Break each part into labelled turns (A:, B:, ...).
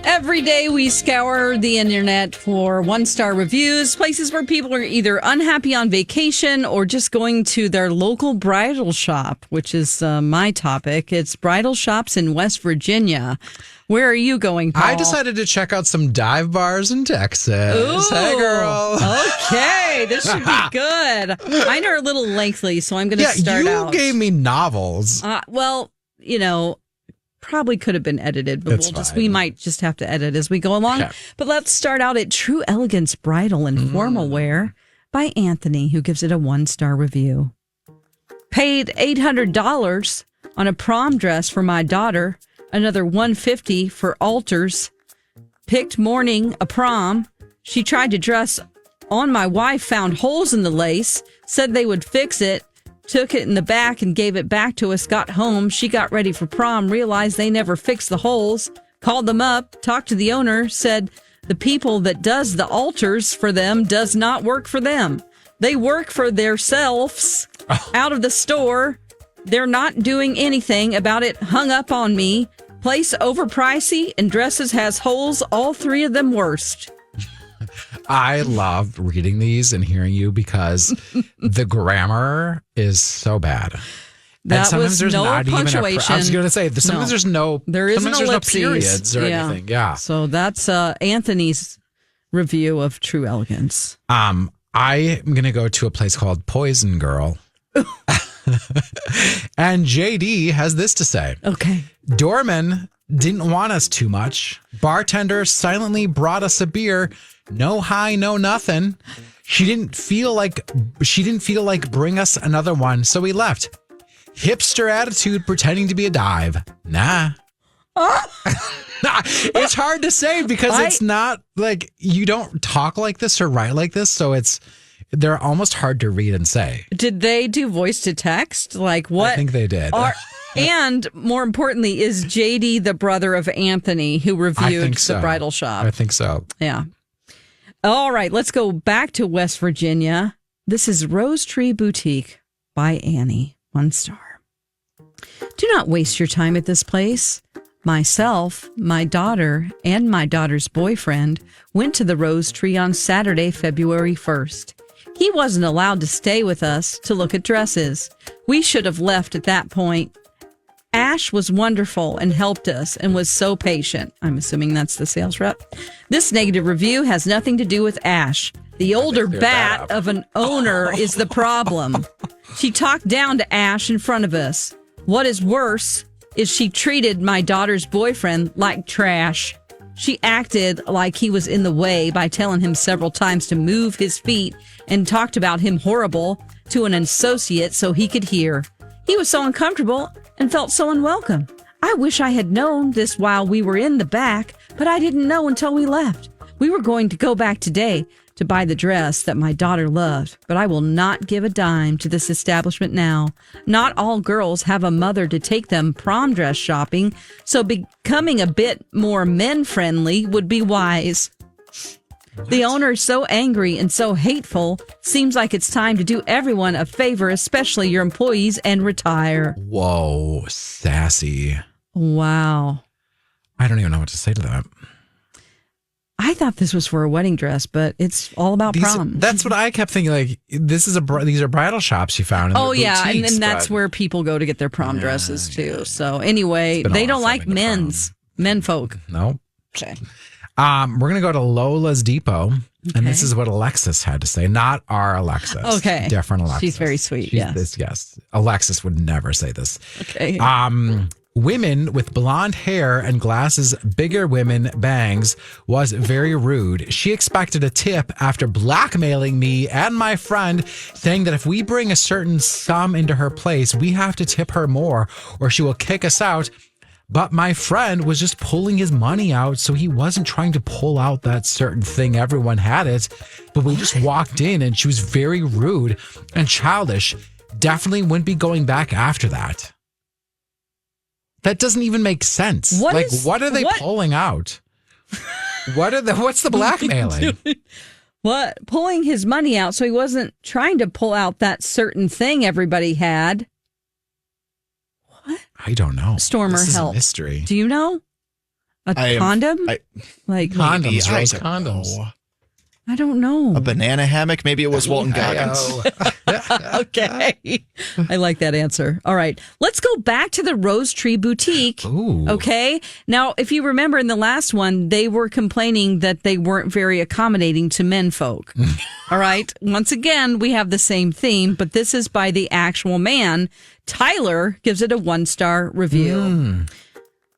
A: Every day we scour the internet for one-star reviews, places where people are either unhappy on vacation or just going to their local bridal shop, which is my topic. It's bridal shops in West Virginia. Where are you going, Paul?
B: I decided to check out some dive bars in Texas.
A: Ooh,
B: hey, girl.
A: Okay, this should be good. Mine are a little lengthy, so I'm going to start out.
B: You gave me novels.
A: Probably could have been edited, but we might just have to edit as we go along. Okay. But let's start out at True Elegance Bridal and Formal Wear by Anthony, who gives it a 1-star review. Paid $800 on a prom dress for my daughter, another $150 for altars. Picked morning a prom. She tried to dress on my wife, found holes in the lace, said they would fix it. Took it in the back and gave it back to us, got home. She got ready for prom, realized they never fixed the holes, called them up, talked to the owner, said the people that does the altars for them does not work for them. They work for themselves out of the store. They're not doing anything about it. Hung up on me. Place overpricey and dresses has holes, all 3 of them worst.
B: I love reading these and hearing you because the grammar is so bad.
A: That sometimes there's no not punctuation.
B: I was going to say, sometimes there's no periods or anything. Yeah.
A: So that's Anthony's review of True Elegance.
B: I am going to go to a place called Poison Girl. And JD has this to say.
A: Okay.
B: Doorman didn't want us too much. Bartender silently brought us a beer. No high, no nothing. She didn't feel like bring us another one, so we left. Hipster attitude pretending to be a dive. Nah. It's hard to say because it's not like you don't talk like this or write like this, so they're almost hard to read and say.
A: Did they do voice to text? Like what?
B: I think they did.
A: And more importantly, is JD the brother of Anthony who reviewed the bridal shop?
B: I think so.
A: Yeah. All right, let's go back to West Virginia. This is Rose Tree Boutique by Annie. 1 star. Do not waste your time at this place. Myself, my daughter, and my daughter's boyfriend went to the Rose Tree on Saturday, February 1st. He wasn't allowed to stay with us to look at dresses. We should have left at that point. Ash was wonderful and helped us and was so patient. I'm assuming that's the sales rep. This negative review has nothing to do with Ash. The older bat of an owner is the problem. She talked down to Ash in front of us. What is worse is she treated my daughter's boyfriend like trash. She acted like he was in the way by telling him several times to move his feet and talked about him horrible to an associate so he could hear. He was so uncomfortable and felt so unwelcome. I wish I had known this while we were in the back, but I didn't know until we left. We were going to go back today to buy the dress that my daughter loved, but I will not give a dime to this establishment now. Not all girls have a mother to take them prom dress shopping, so becoming a bit more men-friendly would be wise. The owner is so angry and so hateful, seems like it's time to do everyone a favor, especially your employees, and retire.
B: Whoa, sassy.
A: Wow.
B: I don't even know what to say to that.
A: I thought this was for a wedding dress, but it's all about prom.
B: That's what I kept thinking. Like, these are bridal shops you found.
A: Oh, yeah. And then that's where people go to get their prom dresses, too. Yeah. So anyway, they don't like men folk.
B: No.
A: Okay.
B: We're going to go to Lola's Depot. Okay. And this is what Alexis had to say. Not our Alexis.
A: Okay.
B: Different Alexis.
A: She's very sweet. Yes.
B: Alexis would never say this.
A: Okay.
B: Women with blonde hair and glasses, bigger women, bangs, was very rude. She expected a tip after blackmailing me and my friend, saying that if we bring a certain sum into her place, we have to tip her more or she will kick us out. But my friend was just pulling his money out, so he wasn't trying to pull out that certain thing. Everyone had it, but we just walked in and she was very rude and childish. Definitely wouldn't be going back after that. That doesn't even make sense. What are they pulling out? What's the blackmailing?
A: What? Pulling his money out so he wasn't trying to pull out that certain thing everybody had. What?
B: I don't know.
A: Stormer,
B: this is
A: help.
B: A mystery.
A: Do you know? Condom? Like
B: Condoms,
C: I
B: Rose,
C: don't
B: condoms.
C: know.
A: I don't know.
C: A banana hammock? Maybe it was Walton Goggins.
A: Okay. I like that answer. All right. Let's go back to the Rose Tree Boutique.
B: Ooh.
A: Okay. Now, if you remember in the last one, they were complaining that they weren't very accommodating to men folk. All right. Once again, we have the same theme, but this is by the actual man. Tyler gives it a 1-star review.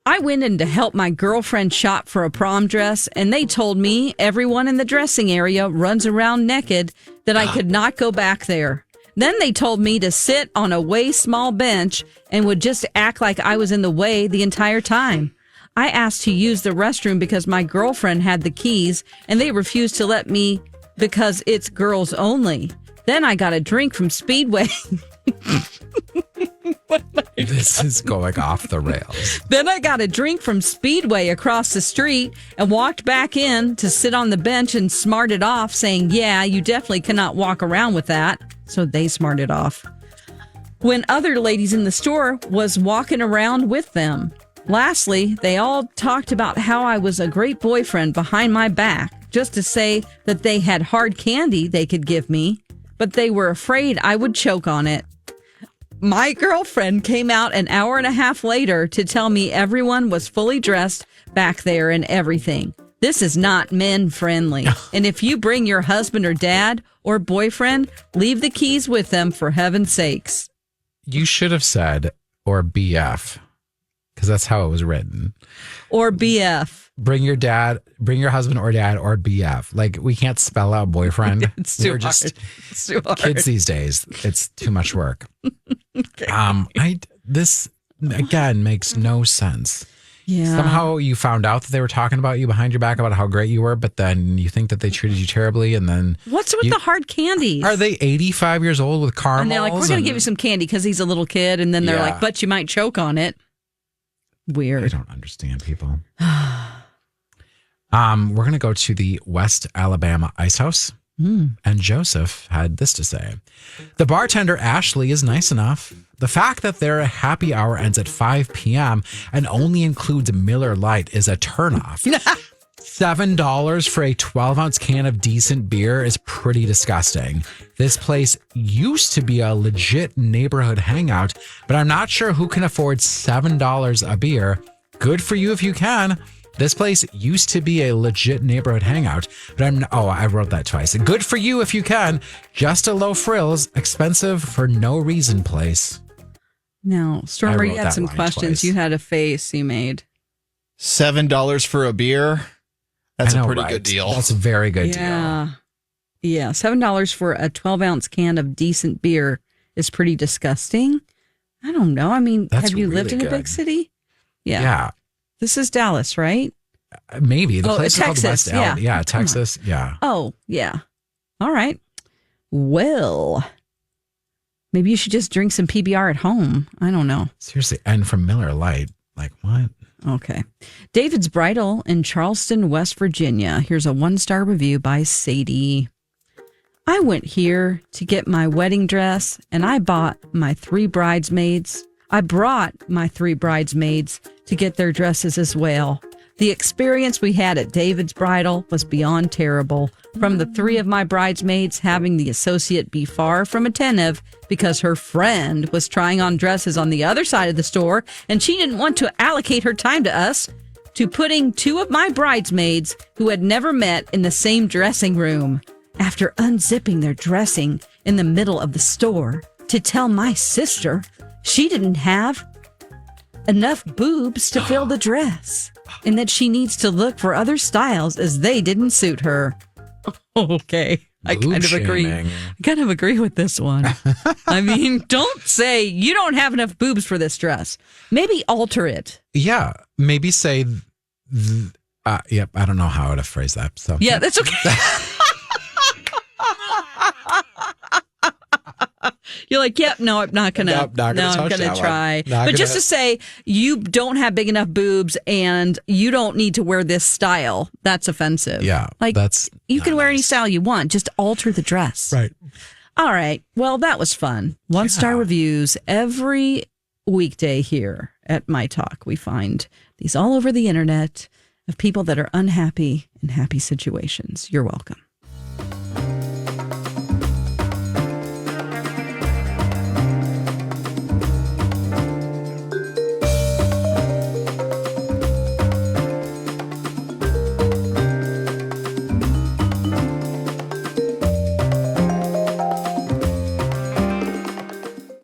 A: I went in to help my girlfriend shop for a prom dress, and they told me everyone in the dressing area runs around naked, that I could not go back there. Then they told me to sit on a way small bench and would just act like I was in the way the entire time. I asked to use the restroom because my girlfriend had the keys, and they refused to let me because it's girls only. Then I got a drink from Speedway.
B: This is going off the rails.
A: Then I got a drink from Speedway across the street and walked back in to sit on the bench and smarted off, saying, yeah, you definitely cannot walk around with that. So they smarted off. When other ladies in the store was walking around with them. Lastly, they all talked about how I was a great boyfriend behind my back, just to say that they had hard candy they could give me, but they were afraid I would choke on it. My girlfriend came out an hour and a half later to tell me everyone was fully dressed back there and everything. This is not men friendly. And if you bring your husband or dad or boyfriend, leave the keys with them for heaven's sakes.
B: You should have said, or BF, because that's how it was written.
A: Or BF.
B: Bring your husband or dad, or BF. Like, we can't spell out boyfriend.
A: It's too hard. It's too hard.
B: Kids these days, it's too much work.
A: Okay.
B: This again makes no sense.
A: Yeah.
B: Somehow you found out that they were talking about you behind your back about how great you were, but then you think that they treated you terribly, and then
A: what's with the hard candies?
B: Are they 85 years old with caramels?
A: And they're like, we're going to give you some candy because he's a little kid, and then they're like, but you might choke on it. Weird.
B: I don't understand people. We're going to go to the West Alabama Ice House. And Joseph had this to say. The bartender, Ashley, is nice enough. The fact that their happy hour ends at 5 p.m. and only includes Miller Lite is a turnoff. $7 for a 12-ounce can of decent beer is pretty disgusting. This place used to be a legit neighborhood hangout, but I'm not sure who can afford $7 a beer. Good for you if you can. This place used to be a legit neighborhood hangout, but I wrote that twice. Good for you if you can. Just a low frills, expensive for no reason place.
A: Now, Stormer, you had some questions.
B: Twice.
A: You had a face you made.
C: $7 for a beer? That's a pretty good deal.
B: That's a very good deal.
A: Yeah, $7 for a 12-ounce can of decent beer is pretty disgusting. I don't know. I mean, have you lived in a big city?
B: Yeah.
A: This is Dallas, right?
B: Maybe. The place
A: Texas,
B: is called West
A: yeah.
B: Texas. Yeah.
A: Oh, yeah. All right. Well, maybe you should just drink some PBR at home. I don't know.
B: Seriously. And from Miller Lite. Like, what?
A: Okay. David's Bridal in Charleston, West Virginia. Here's a 1-star review by Sadie. I went here to get my wedding dress, and I brought my 3 bridesmaids to get their dresses as well. The experience we had at David's Bridal was beyond terrible. From the 3 of my bridesmaids having the associate be far from attentive because her friend was trying on dresses on the other side of the store and she didn't want to allocate her time to us, to putting 2 of my bridesmaids who had never met in the same dressing room after unzipping their dressing in the middle of the store to tell my sister she didn't have enough boobs to fill the dress and that she needs to look for other styles as they didn't suit her. Okay. I kind of agree with this one. I mean, don't say you don't have enough boobs for this dress. Maybe alter it.
B: Yeah. Maybe say, yep. I don't know how to phrase that. So
A: yeah, that's okay. You're like, yep, no, I'm not gonna.
B: Nope, I'm
A: gonna try. But just to say, you don't have big enough boobs, and you don't need to wear this style. That's offensive.
B: Yeah,
A: like you can wear any style you want. Just alter the dress.
B: Right.
A: All right. Well, that was fun. 1-star reviews every weekday here at myTalk. We find these all over the internet of people that are unhappy in happy situations. You're welcome.